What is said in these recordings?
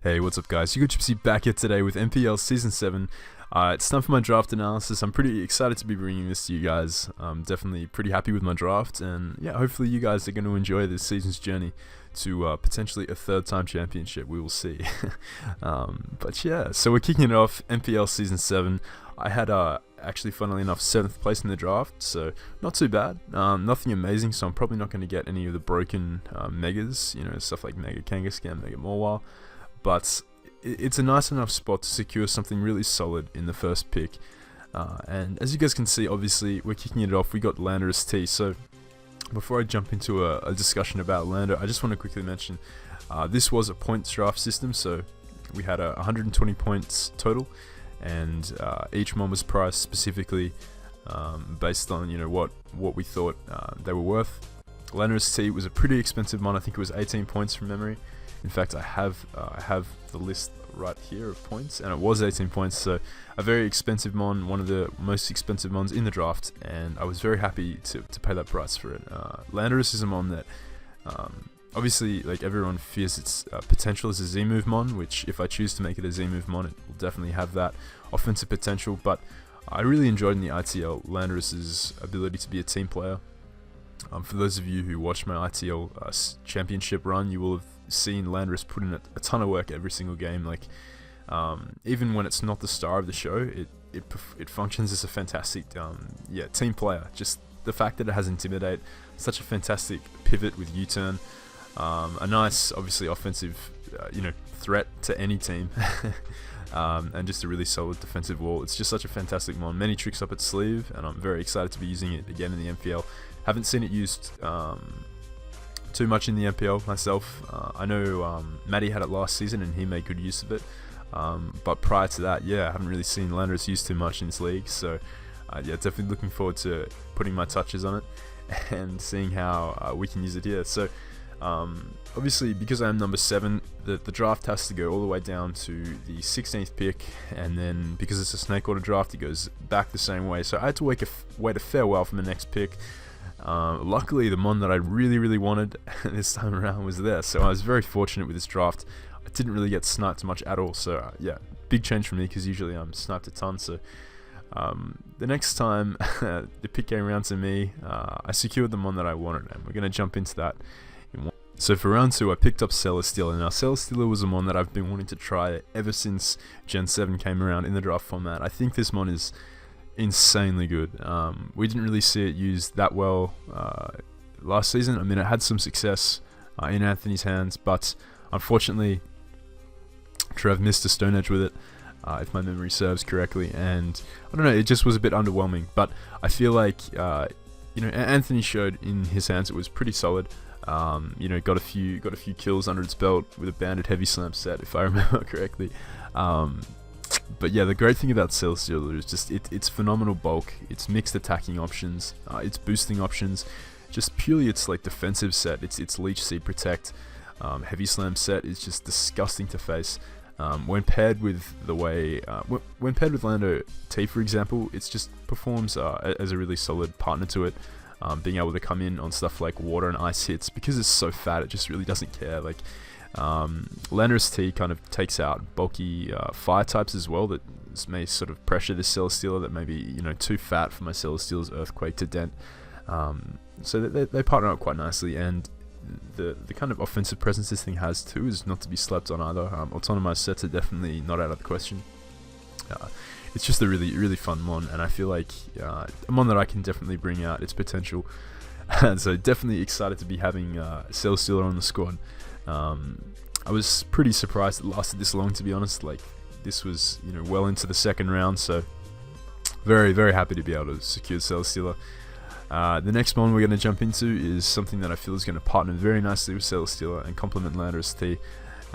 Hey, what's up guys? You got Gypsy back here today with NPL Season 7. It's time for my draft analysis. I'm pretty excited to be bringing this to you guys. I'm definitely pretty happy with my draft, and yeah, hopefully you guys are going to enjoy this season's journey to potentially a third-time championship. We will see. But yeah, so we're kicking it off, NPL Season 7. I had actually, funnily enough, 7th place in the draft, so not too bad. Nothing amazing, so I'm probably not going to get any of the broken megas, stuff like Mega Kangaskhan, Mega Morwa. But it's a nice enough spot to secure something really solid in the first pick. And as you guys can see, obviously, we're kicking it off. We got Analysts T. So before I jump into a discussion about Lando, I just want to quickly mention this was a points draft system. So we had 120 points total, and each mon was priced specifically based on what we thought they were worth. Analysts T was a pretty expensive mon. I think it was 18 points from memory. In fact, I have the list right here of points, and it was 18 points, so a very expensive mon, one of the most expensive mons in the draft, and I was very happy to pay that price for it. Landorus is a mon that, obviously, like everyone fears its potential as a Z-move mon, which if I choose to make it a Z-move mon, it will definitely have that offensive potential, but I really enjoyed in the ITL Landorus's ability to be a team player. For those of you who watched my ITL championship run, you will have seen Landorus put in a ton of work every single game. Like, even when it's not the star of the show, it functions as a fantastic team player. Just the fact that it has Intimidate, such a fantastic pivot with U-turn, a nice, obviously offensive, threat to any team, and just a really solid defensive wall. It's just such a fantastic mon. Many tricks up its sleeve, and I'm very excited to be using it again in the NPL. Haven't seen it used too much in the NPL myself. I know Matty had it last season and he made good use of it, but prior to that, I haven't really seen Landorus used too much in this league, so definitely looking forward to putting my touches on it and seeing how we can use it here. So obviously, because I am number 7, the draft has to go all the way down to the 16th pick, and then because it's a snake order draft, it goes back the same way, so I had to wait a fair while for the next pick. Luckily, the mon that I really wanted this time around was there, so I was very fortunate with this draft. I didn't really get sniped much at all, so big change for me, because usually I'm sniped a ton. So the next time the pick came around to me, I secured the mon that I wanted, and we're going to jump into that in one. So for round 2, I picked up Celestealer. Now, Celestealer was a mon that I've been wanting to try ever since Gen 7 came around in the draft format. I think this mon is insanely good. We didn't really see it used that well last season. I mean, it had some success in Anthony's hands, but unfortunately Trev missed a Stone Edge with it, if my memory serves correctly, and I don't know, it just was a bit underwhelming. But I feel like Anthony showed in his hands it was pretty solid. Got a few kills under its belt with a banded heavy slam set, if I remember correctly. But yeah, the great thing about Celestealer is just it's phenomenal bulk, its mixed attacking options, its boosting options, just purely its like defensive set, its Leech Seed Protect, heavy slam set is just disgusting to face. When paired with the way, when paired with Lando T, for example, it just performs as a really solid partner to it. Being able to come in on stuff like water and ice hits, because it's so fat, it just really doesn't care. Like, Analysts T kind of takes out bulky fire types as well that may sort of pressure this Celestealer that may be too fat for my Celestealer's Earthquake to dent. So they partner up quite nicely, and the kind of offensive presence this thing has too is not to be slept on either. Autonomized sets are definitely not out of the question. It's just a really fun mon, and I feel like a mon that I can definitely bring out its potential. And so definitely excited to be having Celestealer on the squad. I was pretty surprised it lasted this long, to be honest. Like, this was well into the second round, so very happy to be able to secure Celestealer. The next mon we're going to jump into is something that I feel is going to partner very nicely with Celestealer and complement Analysts T,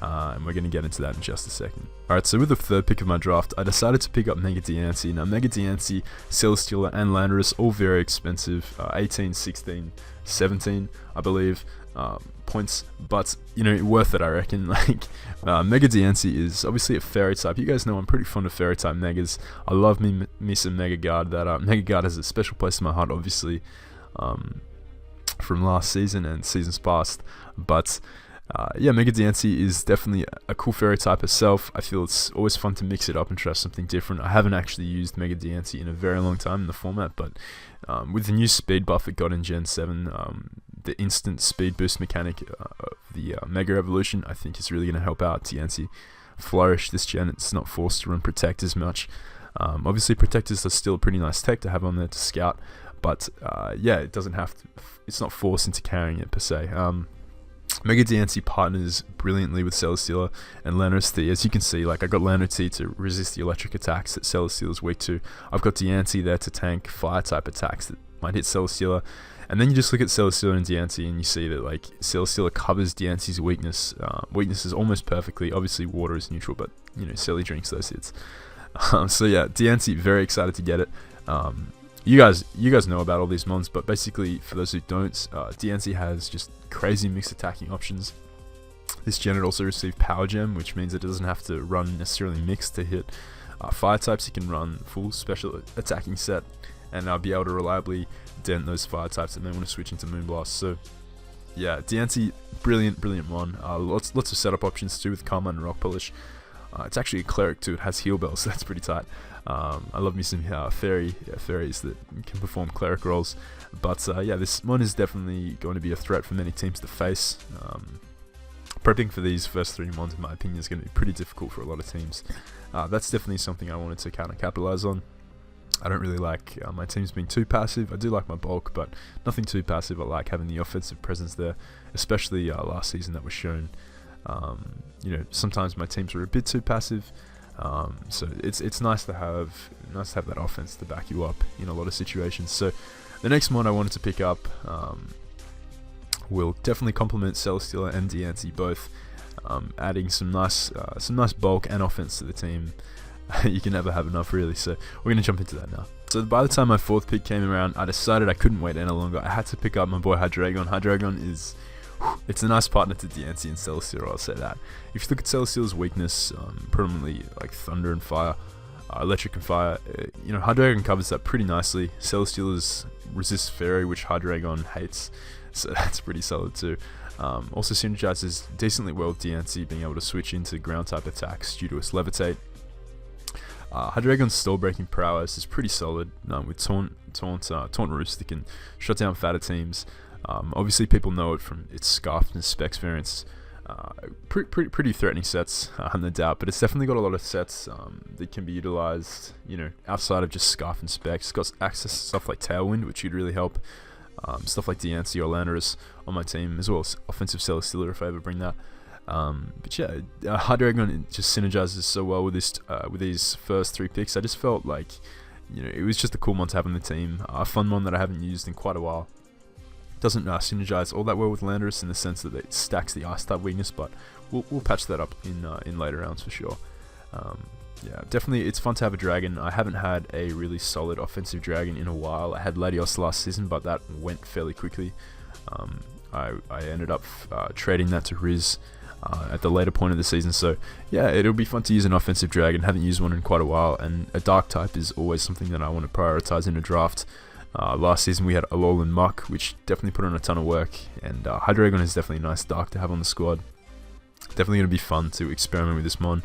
and we're going to get into that in just a second. Alright, so with the 3rd pick of my draft, I decided to pick up Mega Diancie. Now, Mega Diancie, Celestealer, and Landorus, all very expensive, 18, 16, 17, I believe, points, but worth it, I reckon. Like, Mega Diancie is obviously a fairy type. You guys know I'm pretty fond of fairy type megas. I love me some Mega Guard. That Mega Guard has a special place in my heart, obviously, from last season and seasons past. But Yeah, Mega Diancie is definitely a cool fairy type herself. I feel it's always fun to mix it up and try something different. I haven't actually used Mega Diancie in a very long time in the format, but with the new speed buff it got in Gen 7, the instant speed boost mechanic of the Mega Evolution, I think is really going to help out Diancie flourish this gen. It's not forced to run Protect as much. Obviously, Protectors are still a pretty nice tech to have on there to scout, but yeah, it doesn't have to. It's not forced into carrying it per se. Mega Diancie partners brilliantly with Celesteela and Lano's T. As you can see, like I got Lano T to resist the electric attacks that Celesteela's weak to. I've got Diancie there to tank fire type attacks that might hit Celesteela. And then you just look at Celesteela and Diancie and you see that like Celesteela covers Diancie's weaknesses almost perfectly. Obviously water is neutral, but you know, Celly drinks those hits. So yeah, Diancie, very excited to get it. You guys know about all these mons, but basically for those who don't, Diancie has just crazy mixed attacking options. This gen it also received Power Gem, which means it doesn't have to run necessarily mixed to hit fire types. It can run full special attacking set and be able to reliably dent those fire types that may want to switch into Moonblast. So yeah, Diancie, brilliant mon. Lots of setup options too with Karma and Rock Polish. It's actually a cleric too. It has heal bells, so that's pretty tight. I love me some fairies that can perform cleric roles. But yeah, this mon is definitely going to be a threat for many teams to face. Prepping for these first 3 mons, in my opinion, is going to be pretty difficult for a lot of teams. That's definitely something I wanted to kind of capitalize on. I don't really like my teams being too passive. I do like my bulk, but nothing too passive. I like having the offensive presence there, especially last season that was shown. You know, sometimes my teams were a bit too passive, so it's nice to have that offense to back you up in a lot of situations. So the next mod I wanted to pick up will definitely complement Celesteela and Diancie both, adding some nice bulk and offense to the team. You can never have enough, really. So we're gonna jump into that now. So by the time my 4th pick came around, I decided I couldn't wait any longer. I had to pick up my boy Hydreigon. Hydreigon is it's a nice partner to Diancie and Celesteela, I'll say that. If you look at Celesteela's weakness, predominantly like Thunder and Fire, Electric and Fire, you know, Hydreigon covers that pretty nicely. Celesteela's resists Fairy, which Hydreigon hates, so that's pretty solid too. Also synergizes decently well with Diancie, being able to switch into ground type attacks due to its Levitate. Hydreigon's stall breaking prowess is pretty solid with Taunt Roost that can shut down fatter teams. Obviously people know it from its Scarf and Specs variants. Pretty threatening sets, no doubt, but it's definitely got a lot of sets that can be utilized, you know, outside of just Scarf and Specs. It's got access to stuff like Tailwind, which could really help. Stuff like Diancie or Landorus on my team, as well as offensive Celesteela if I ever bring that. But yeah, Hydreigon just synergizes so well with these first 3 picks. I just felt like, you know, it was just a cool mon to have on the team. A fun mon that I haven't used in quite a while. Doesn't synergize all that well with Landorus in the sense that it stacks the Ice type weakness, but we'll patch that up in later rounds for sure. Yeah, definitely it's fun to have a dragon. I haven't had a really solid offensive dragon in a while. I had Latios last season, but that went fairly quickly. I ended up trading that to Riz at the later point of the season. So yeah, it'll be fun to use an offensive dragon. Haven't used one in quite a while, and a dark type is always something that I want to prioritize in a draft. Last season we had Alolan Muck, which definitely put on a ton of work, and Hydreigon is definitely a nice dark to have on the squad. Definitely going to be fun to experiment with this mon.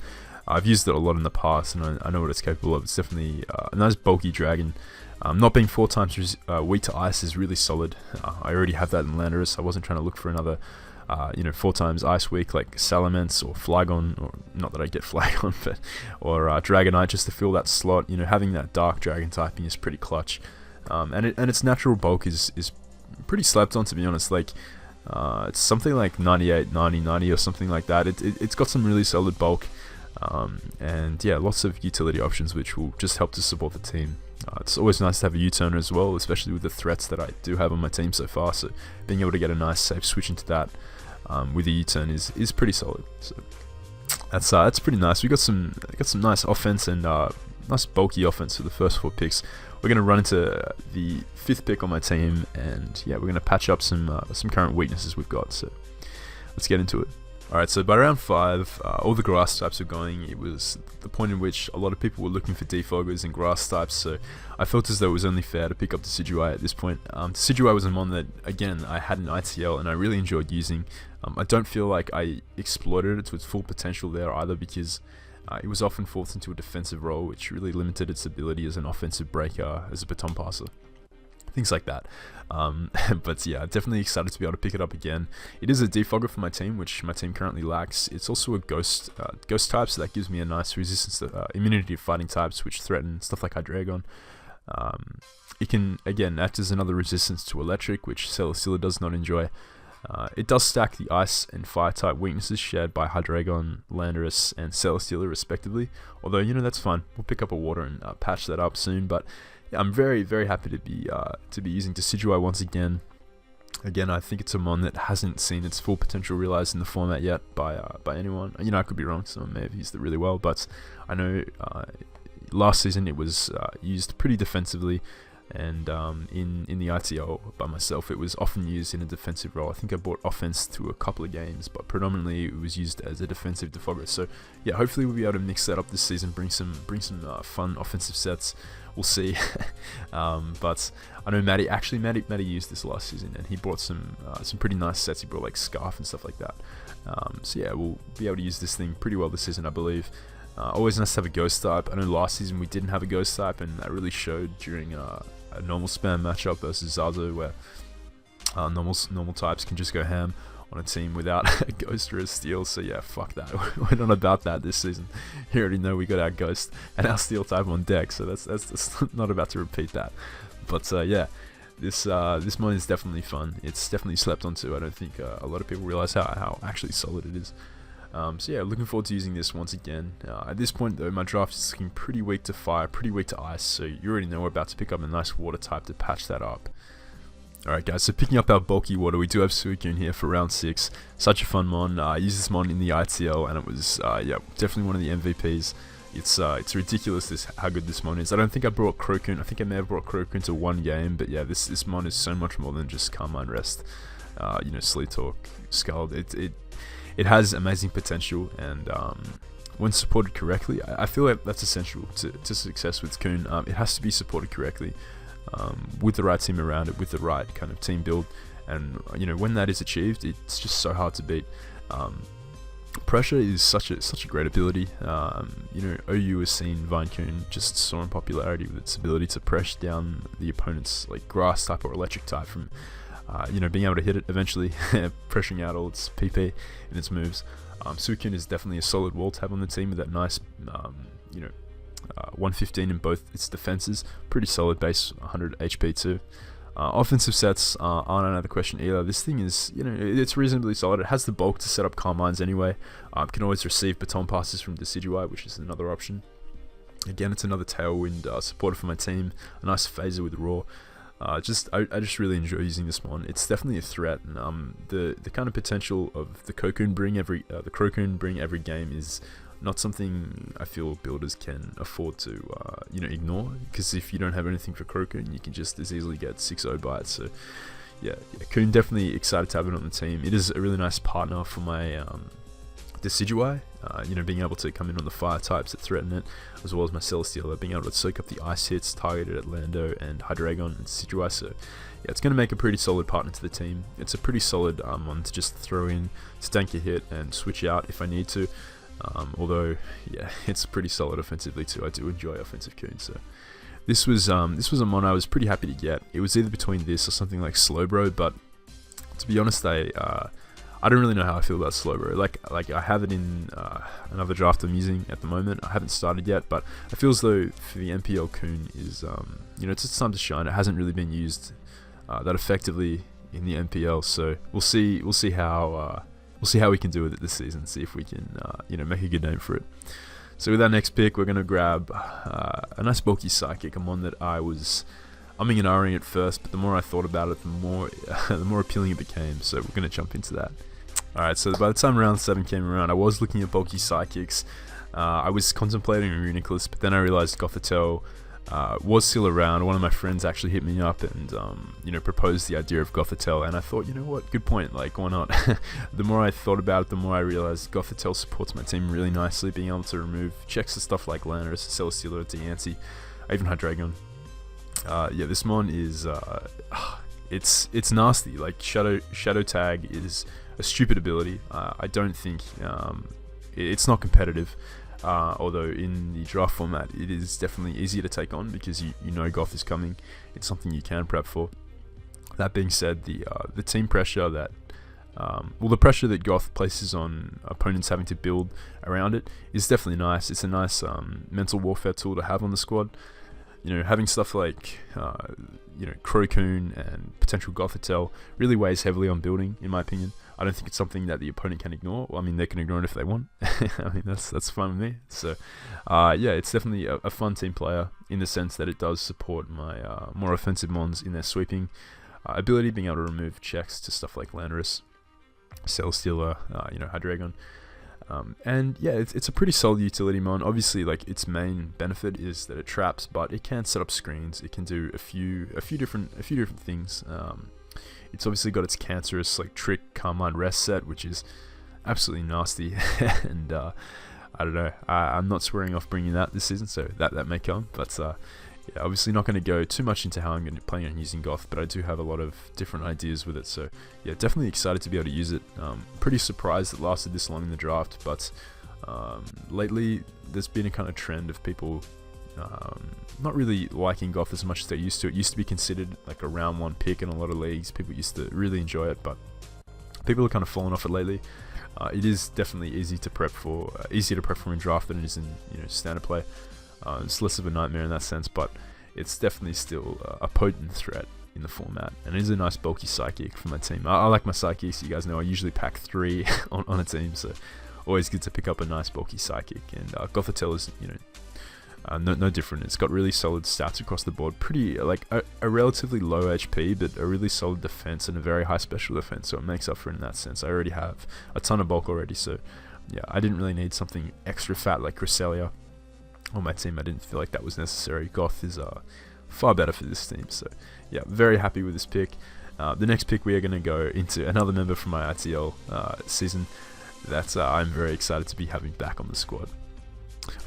I've used it a lot in the past, and I know what it's capable of. It's definitely a nice bulky dragon. Not being 4 times weak to ice is really solid. I already have that in Landorus. I wasn't trying to look for another 4 times ice weak like Salamence or Flygon, or not that I get Flygon, but or Dragonite just to fill that slot. You know, having that dark dragon typing is pretty clutch, and its natural bulk is pretty slept on, to be honest. Like it's something like 98, 90, 90 or something like that. It's got some really solid bulk, and yeah, lots of utility options which will just help to support the team. It's always nice to have a U-turner as well, especially with the threats that I do have on my team so far. So being able to get a nice safe switch into that with a U-turn is pretty solid. So that's pretty nice. We got some nice offense and nice bulky offense for the first 4 picks. We're gonna run into the 5th pick on my team, and yeah, we're gonna patch up some current weaknesses we've got. So let's get into it. Alright, so by round 5, all the grass types were going. It was the point in which a lot of people were looking for defoggers and grass types, so I felt as though it was only fair to pick up Decidueye at this point. Decidueye was a mon that, again, I had an ITL and I really enjoyed using. I don't feel like I exploited it to its full potential there either, because it was often forced into a defensive role, which really limited its ability as an offensive breaker, as a baton passer. Things like that. But yeah, definitely excited to be able to pick it up again. It is a defogger for my team, which my team currently lacks. It's also a ghost type, so that gives me a nice resistance to immunity to fighting types, which threaten stuff like Hydreigon. It can, again, act as another resistance to electric, which Celesteela does not enjoy. It does stack the ice and fire type weaknesses shared by Hydreigon, Landorus, and Celesteela respectively. Although, you know, that's fine. We'll pick up a water and patch that up soon. But yeah, I'm very, very happy to be using Decidueye once again. Again, I think it's a mon that hasn't seen its full potential realized in the format yet by anyone. You know, I could be wrong. Someone may have used it really well, but I know last season it was used pretty defensively. And in the ITL by myself, it was often used in a defensive role. I think I brought offense to a couple of games, but predominantly it was used as a defensive defogger. So yeah, hopefully we'll be able to mix that up this season, bring some fun offensive sets. We'll see. But I know Matty used this last season, and he brought some pretty nice sets. He brought like Scarf and stuff like that. So yeah, we'll be able to use this thing pretty well this season, I believe. Always nice to have a ghost type. I know last season we didn't have a ghost type, and that really showed during a normal spam matchup versus Zazu, where normal types can just go ham on a team without a ghost or a steel. So yeah, fuck that. We're not about that this season. You already know we got our ghost and our steel type on deck, so that's not about to repeat that. But yeah, this mon is definitely fun. It's definitely slept onto. I don't think a lot of people realize how actually solid it is. So yeah, looking forward to using this once again. At this point though, my draft is looking pretty weak to fire, pretty weak to ice, so you already know we're about to pick up a nice water type to patch that up. Alright guys, so picking up our bulky water, we do have Suicune here for round 6. Such a fun mon. I used this mon in the ITL and it was yeah, definitely one of the MVPs. It's ridiculous how good this mon is. I don't think I brought Crocoon. I think I may have brought Crocoon to one game, but yeah, this mon is so much more than just Carmine Rest. You know, Sleet Talk, Scald. It has amazing potential, and when supported correctly, I feel like that's essential to success with Coon. It has to be supported correctly, with the right team around it, with the right kind of team build, and you know, when that is achieved, it's just so hard to beat. Pressure is such a great ability. You know, OU has seen Vinecoon just soar in popularity with its ability to press down the opponent's like grass type or electric type from you know, being able to hit it eventually, pressuring out all its PP and its moves. Suicune is definitely a solid wall tab on the team with that nice, you know, 115 in both its defenses. Pretty solid base, 100 HP too. Offensive sets aren't another question either. This thing is, you know, it's reasonably solid. It has the bulk to set up Carmines anyway. Can always receive baton passes from Decidueye, which is another option. Again, it's another Tailwind supporter for my team. A nice phaser with Raw. I just really enjoy using this mon. It's definitely a threat, and the kind of potential of the Crocoon bring every game is not something I feel builders can afford to you know, ignore, because if you don't have anything for Crocoon, you can just as easily get 6-0 bites. So yeah, Coon, definitely excited to have it on the team. It is a really nice partner for my Decidueye, you know, being able to come in on the fire types that threaten it, as well as my Celesteela, being able to soak up the ice hits targeted at Lando and Hydreigon and Decidueye. So yeah, it's going to make a pretty solid partner to the team. It's a pretty solid one to just throw in, stank a hit and switch out if I need to. Although yeah, it's pretty solid offensively too. I do enjoy offensive Coon. So this was a mon I was pretty happy to get. It was either between this or something like Slowbro, but to be honest, I don't really know how I feel about Slowbro. Like I have it in another draft I'm using at the moment. I haven't started yet, but I feel as though for the NPL Coon is, you know, it's time to shine. It hasn't really been used that effectively in the NPL, so we'll see how we can do with it this season. See if we can, you know, make a good name for it. So with our next pick, we're gonna grab a nice bulky Psychic, a mon that I was umming and ahhing at first, but the more I thought about it, the more appealing it became. So we're gonna jump into that. Alright, so by the time round 7 came around, I was looking at bulky Psychics. I was contemplating a Reuniclus, but then I realized Gothitelle was still around. One of my friends actually hit me up and proposed the idea of Gothitelle, and I thought, you know what, good point, like, why not? The more I thought about it, the more I realized Gothitelle supports my team really nicely, being able to remove checks to stuff like Landorus, Celesteela, Diancie, even Hydreigon. This mon is it's nasty. Like, Shadow Tag is a stupid ability. I don't think it's not competitive. Although in the draft format, it is definitely easier to take on because you know Goth is coming. It's something you can prep for. That being said, the team pressure that the pressure that Goth places on opponents having to build around it is definitely nice. It's a nice mental warfare tool to have on the squad. Having stuff like Crocoon and potential Gothitelle really weighs heavily on building, in my opinion. I don't think it's something that the opponent can ignore. Well, I mean, they can ignore it if they want. I mean, that's fine with me. So, it's definitely a fun team player in the sense that it does support my more offensive mons in their sweeping ability, being able to remove checks to stuff like Landorus, Celesteela, Hydreigon. It's a pretty solid utility mon. Obviously, like, its main benefit is that it traps, but it can set up screens. It can do a few different things. It's obviously got its cancerous, like, Trick, Carmine Rest set, which is absolutely nasty. And I don't know. I'm not swearing off bringing that this season, so that may come. But obviously not going to go too much into how I'm going to plan on using Goth, but I do have a lot of different ideas with it. So yeah, definitely excited to be able to use it. Pretty surprised it lasted this long in the draft, but lately there's been a kind of trend of people not really liking Goth as much as they used to. It used to be considered like a round 1 pick in a lot of leagues. People used to really enjoy it, but people are kind of falling off it lately. It is definitely easier to prep for in draft than it is in standard play. It's less of a nightmare in that sense, but it's definitely still a potent threat in the format, and it is a nice bulky psychic for my team. I like my psychics. You guys know I usually pack 3 on a team, so always good to pick up a nice bulky psychic. And Gothitelle is no different. It's got really solid stats across the board. Pretty like a relatively low HP, but a really solid defense and a very high special defense. So it makes up for it in that sense. I already have a ton of bulk already, so yeah, I didn't really need something extra fat like Cresselia on my team. I didn't feel like that was necessary. Goth is far better for this team. So yeah, very happy with this pick. The next pick, we are going to go into another member from my ITL season that I'm very excited to be having back on the squad.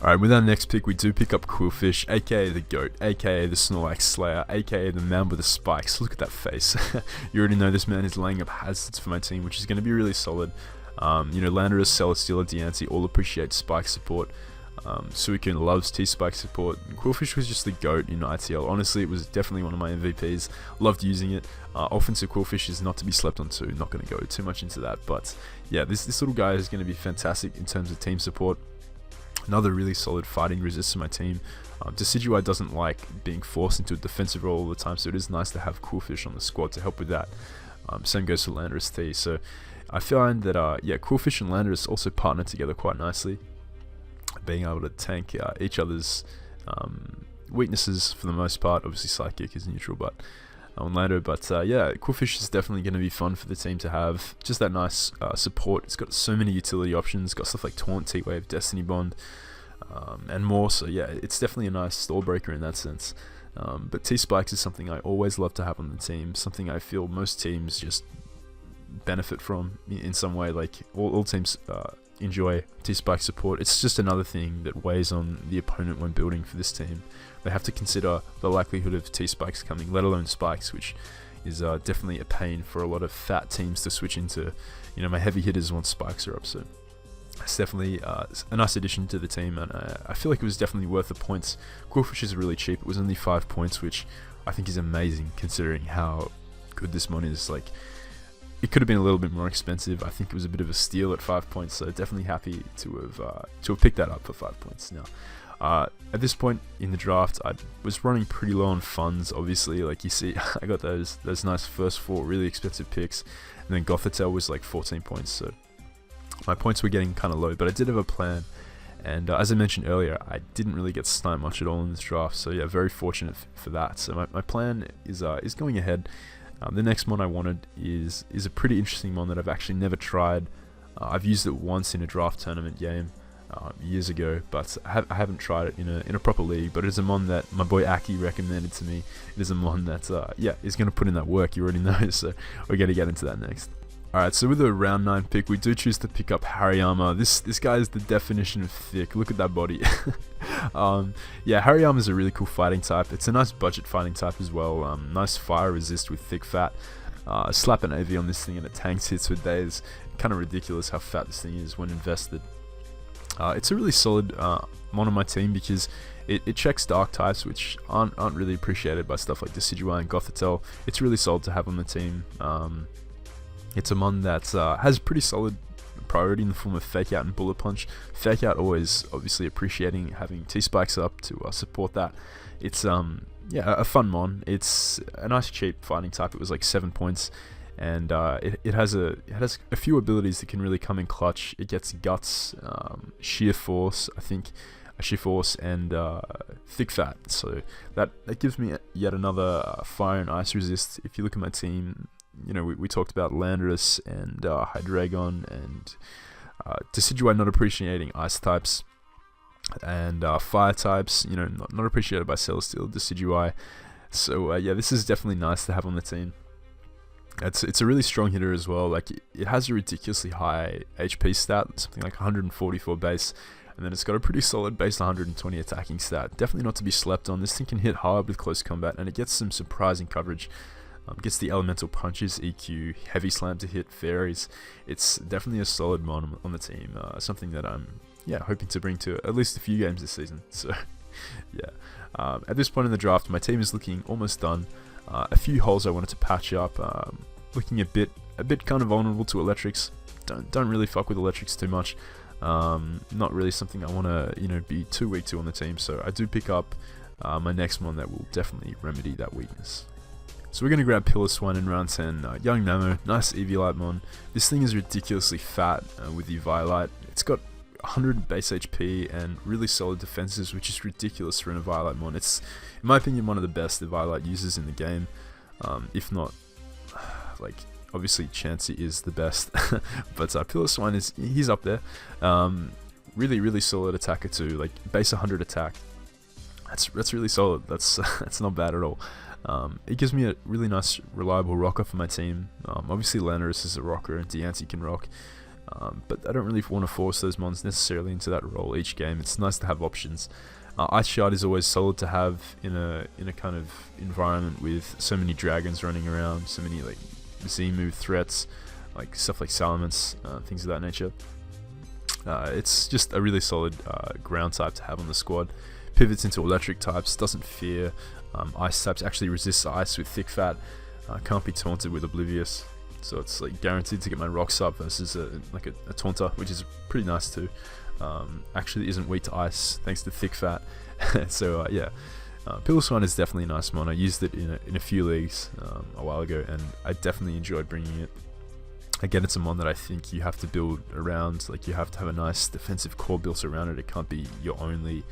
Alright, with our next pick, we do pick up Qwilfish, aka the GOAT, aka the Snorlax Slayer, aka the man with the spikes. Look at that face. You already know this man is laying up hazards for my team, which is going to be really solid. Landorus, Celesteela, Diancie all appreciate spike support. Suicune loves T-Spike support. Qwilfish was just the GOAT in ITL. Honestly, it was definitely one of my MVPs. Loved using it. Offensive Qwilfish is not to be slept on too. Not going to go too much into that. But yeah, this little guy is going to be fantastic in terms of team support. Another really solid fighting resist to my team. Decidueye doesn't like being forced into a defensive role all the time, so it is nice to have Qwilfish on the squad to help with that. Same goes for Landorus T. So I find that Qwilfish and Landorus also partner together quite nicely, being able to tank each other's weaknesses for the most part. Obviously Psychic is neutral, but on Lando. But Qwilfish is definitely going to be fun for the team to have. Just that nice support. It's got so many utility options. It's got stuff like Taunt, T-Wave, Destiny Bond, and more. So yeah, it's definitely a nice stall breaker in that sense. But T-Spikes is something I always love to have on the team. Something I feel most teams just benefit from in some way. Like all teams enjoy T-Spike support. It's just another thing that weighs on the opponent when building for this team. They have to consider the likelihood of T-Spikes coming, let alone spikes, which is definitely a pain for a lot of fat teams to switch into. My heavy hitters once spikes are up, so it's definitely a nice addition to the team, and I feel like it was definitely worth the points. Qwilfish is really cheap. It was only 5 points, which I think is amazing considering how good this mon is. Like, it could have been a little bit more expensive. I think it was a bit of a steal at 5 points, so definitely happy to have picked that up for 5 points. Now, at this point in the draft, I was running pretty low on funds. Obviously, like you see, I got those nice first 4 really expensive picks, and then Gothitelle was like 14 points. So my points were getting kind of low, but I did have a plan. And as I mentioned earlier, I didn't really get sniped much at all in this draft. So yeah, very fortunate for that. So my plan is going ahead. The next mon I wanted is a pretty interesting mon that I've actually never tried. I've used it once in a draft tournament game. years ago, but I haven't tried it in a proper league. But it is a mon that my boy Aki recommended to me. It is a mon that is going to put in that work. You already know, so we're going to get into that next. Alright, so with a round 9 pick, we do choose to pick up Hariyama. This guy is the definition of thick. Look at that body. Hariyama is a really cool fighting type. It's a nice budget fighting type as well. Nice fire resist with thick fat. Slap an AV on this thing and it tanks hits with days. Kind of ridiculous how fat this thing is when invested. It's a really solid mon on my team because it checks dark types, which aren't really appreciated by stuff like Decidueye and Gothitelle. It's really solid to have on the team. It's a mon that has pretty solid priority in the form of Fake Out and Bullet Punch. Fake Out always obviously appreciating having T-Spikes up to support that. It's a fun mon. It's a nice cheap fighting type. It was like 7 points, and it has a few abilities that can really come in clutch. It gets Guts, Sheer Force, I think, Sheer Force, and Thick Fat. So that gives me yet another fire and ice resist. If you look at my team, we talked about Landorus and Hydreigon and Decidueye not appreciating ice types, and fire types, not appreciated by Celesteal, Decidueye. So this is definitely nice to have on the team. It's a really strong hitter as well. Like, it has a ridiculously high HP stat, something like 144 base, and then it's got a pretty solid base 120 attacking stat. Definitely not to be slept on. This thing can hit hard with close combat, and it gets some surprising coverage. Gets the elemental punches, EQ, heavy slam to hit, fairies. It's definitely a solid mon on the team. Something that I'm hoping to bring to at least a few games this season. So at this point in the draft, my team is looking almost done. A few holes I wanted to patch up. Looking a bit kind of vulnerable to electrics. Don't really fuck with electrics too much. Not really something I want to be too weak to on the team. So I do pick up my next mon that will definitely remedy that weakness. So we're going to grab Piloswine in round 10, Young Namo, nice Eviolite mon. This thing is ridiculously fat with Eviolite. It's got 100 base HP and really solid defenses, which is ridiculous for an Eviolite mon. It's, in my opinion, one of the best Eviolite users in the game. If not, obviously Chansey is the best, but Piloswine he's up there. Really solid attacker too, like base 100 attack. That's really solid. That's not bad at all. It gives me a really nice, reliable rocker for my team. Obviously, Landorus is a rocker and Diancie can rock, but I don't really want to force those mons necessarily into that role each game. It's nice to have options. Ice Shard is always solid to have in a kind of environment with so many dragons running around, so many like Z-move threats, like stuff like Salamence, things of that nature. It's just a really solid ground type to have on the squad. Pivots into electric types, doesn't fear. Ice types, actually resists ice with thick fat. Can't be taunted with Oblivious, so it's like guaranteed to get my rocks up versus a taunter, which is pretty nice too. Actually isn't weak to ice thanks to thick fat. So Piloswine is definitely a nice mon. I used it in a few leagues a while ago, and I definitely enjoyed bringing it. Again, it's a mon that I think you have to build around. Like, you have to have a nice defensive core built around it. It can't be your only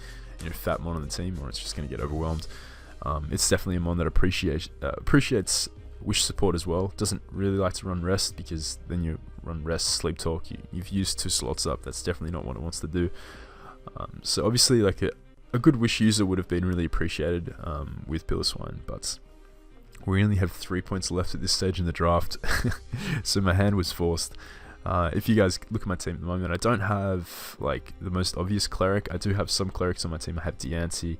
fat mon on the team, or it's just going to get overwhelmed. It's definitely a mon that appreciates wish support as well. Doesn't really like to run rest, because then you run rest, sleep talk. You've used 2 slots up. That's definitely not what it wants to do. So obviously, like a good wish user would have been really appreciated with Piloswine, but we only have 3 points left at this stage in the draft, so my hand was forced. If you guys look at my team at the moment, I don't have like the most obvious cleric. I do have some clerics on my team. I have Diancie.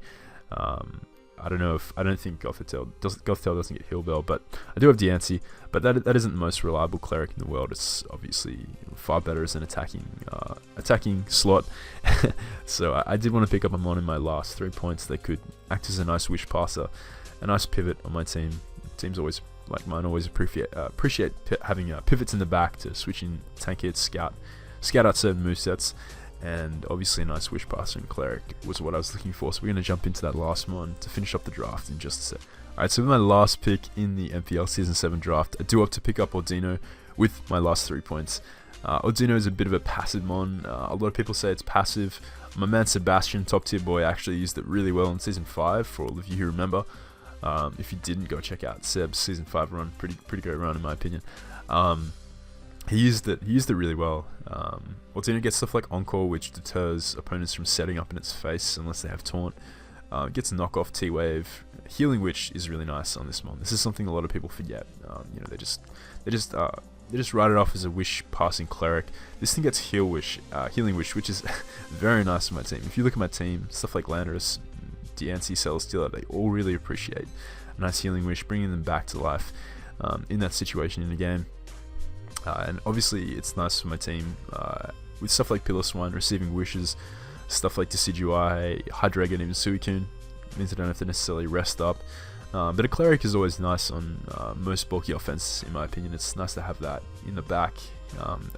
I don't think Gothitelle doesn't get Heal Bell, but I do have Diancie. But that isn't the most reliable cleric in the world. It's obviously far better as an attacking slot. So I did want to pick up a mon in my last 3 points that could act as a nice wish passer, a nice pivot on my team. Teams always, like mine, always appreciate having pivots in the back to switch in tank hits, scout out certain movesets. And obviously a nice wish passer and cleric was what I was looking for. So we're going to jump into that last one to finish up the draft in just a sec. Alright, so with my last pick in the NPL Season 7 draft, I do have to pick up Ordino with my last 3 points. Ordino is a bit of a passive mon. A lot of people say it's passive. My man Sebastian, top tier boy, actually used it really well in Season 5, for all of you who remember. If you didn't, go check out Seb's Season 5 run. Pretty great run in my opinion. he used it really well. Ordino gets stuff like Encore, which deters opponents from setting up in its face unless they have Taunt. Gets a knockoff T-Wave. Healing Witch is really nice on this mon. This is something a lot of people forget. They just write it off as a wish passing cleric. This thing gets Healing Wish, which is very nice for my team. If you look at my team, stuff like Landorus, Diancie, Celesteela, they all really appreciate a nice Healing Wish, bringing them back to life in that situation in the game. And obviously, it's nice for my team with stuff like Piloswine, receiving wishes, stuff like Decidueye, Hydreigon, even Suicune. Means I don't have to necessarily rest up. But a Cleric is always nice on most bulky offense, in my opinion. It's nice to have that in the back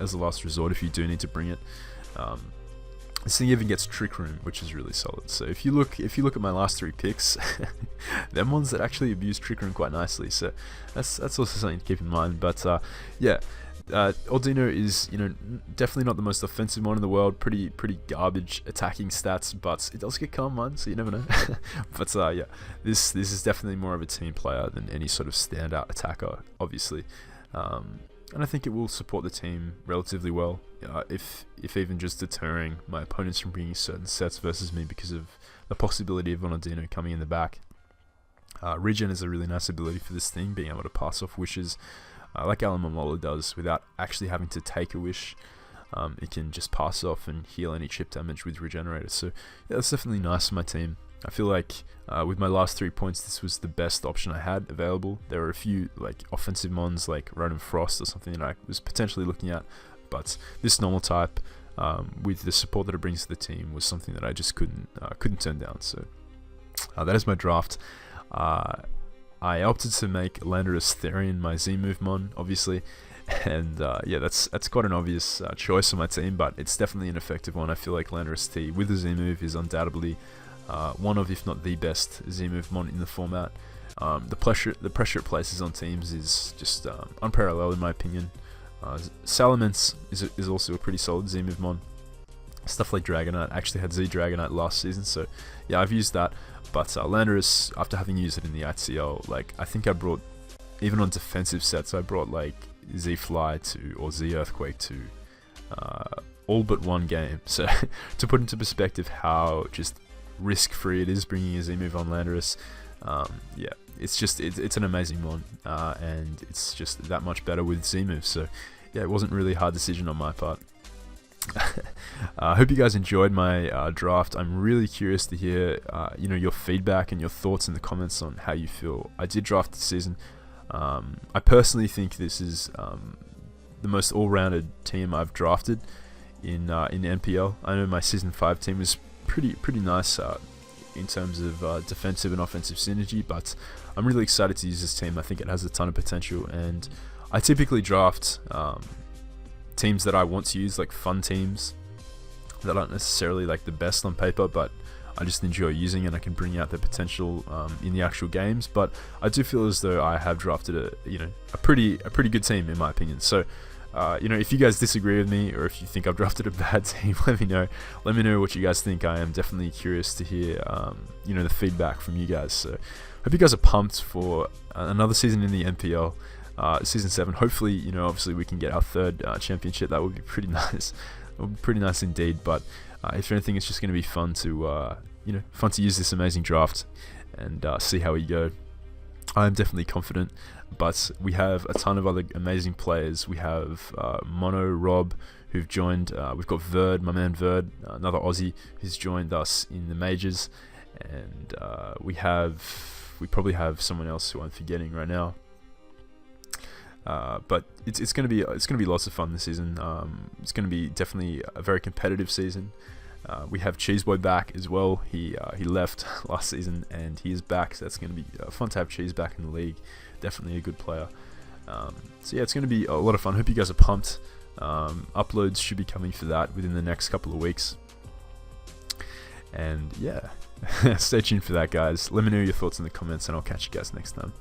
as a last resort if you do need to bring it. This thing even gets Trick Room, which is really solid. So if you look at my last 3 picks, they're ones that actually abuse Trick Room quite nicely. So that's also something to keep in mind. But yeah. Ordino is, definitely not the most offensive one in the world. Pretty garbage attacking stats, but it does get calm one, so you never know. But yeah, this is definitely more of a team player than any sort of standout attacker, obviously. And I think it will support the team relatively well, if even just deterring my opponents from bringing certain sets versus me because of the possibility of Ordino coming in the back. Regen is a really nice ability for this thing, being able to pass off wishes. Like Alamamolo does, without actually having to take a wish. It can just pass off and heal any chip damage with Regenerator. So yeah, that's definitely nice for my team. I feel like with my last 3 points, this was the best option I had available. There were a few like offensive mons like Rotom Frost or something that I was potentially looking at, but this normal type with the support that it brings to the team was something that I just couldn't turn down. So that is my draft. I opted to make Landorus Therian my Z-Move mon, obviously, and yeah, that's quite an obvious choice on my team, but it's definitely an effective one. I feel like Landorus T with the Z-Move is undoubtedly one of, if not the best Z-Move mon in the format. The pressure it places on teams is just unparalleled in my opinion. Salamence is also a pretty solid Z-Move mon. Stuff like Dragonite, I actually had Z Dragonite last season, so yeah, I've used that. But Landorus, after having used it in the ITL, like I think I brought, even on defensive sets, I brought like Z Fly or Z Earthquake to all but one game. So to put into perspective how just risk-free it is bringing a Z-Move on Landorus, yeah, it's an amazing one, and it's just that much better with Z-Move. So yeah, it wasn't really a hard decision on my part. I hope you guys enjoyed my draft. I'm really curious to hear your feedback and your thoughts in the comments on how you feel I did draft this season. I personally think this is the most all-rounded team I've drafted in NPL. I know my season 5 team was pretty nice in terms of defensive and offensive synergy, but I'm really excited to use this team. I think it has a ton of potential, and I typically draft teams that I want to use, like fun teams that aren't necessarily like the best on paper, but I just enjoy using and I can bring out their potential in the actual games. But I do feel as though I have drafted a pretty good team in my opinion. So if you guys disagree with me, or if you think I've drafted a bad team, let me know what you guys think. I am definitely curious to hear the feedback from you guys. So hope you guys are pumped for another season in the NPL. Season 7, hopefully, obviously we can get our 3rd championship. That would be pretty nice. It would be pretty nice indeed. But if anything, it's just going to be fun to use this amazing draft and see how we go. I'm definitely confident, but we have a ton of other amazing players. We have Mono, Rob, who've joined. We've got Verd, my man Verd, another Aussie, who's joined us in the majors, and we probably have someone else who I'm forgetting right now. But it's gonna be lots of fun this season. It's gonna be definitely a very competitive season. We have Cheeseboy back as well. He left last season and he is back, so that's gonna be fun to have Cheese back in the league. Definitely a good player. So yeah, it's gonna be a lot of fun. Hope you guys are pumped. Uploads should be coming for that within the next couple of weeks. And yeah, stay tuned for that, guys. Let me know your thoughts in the comments, and I'll catch you guys next time.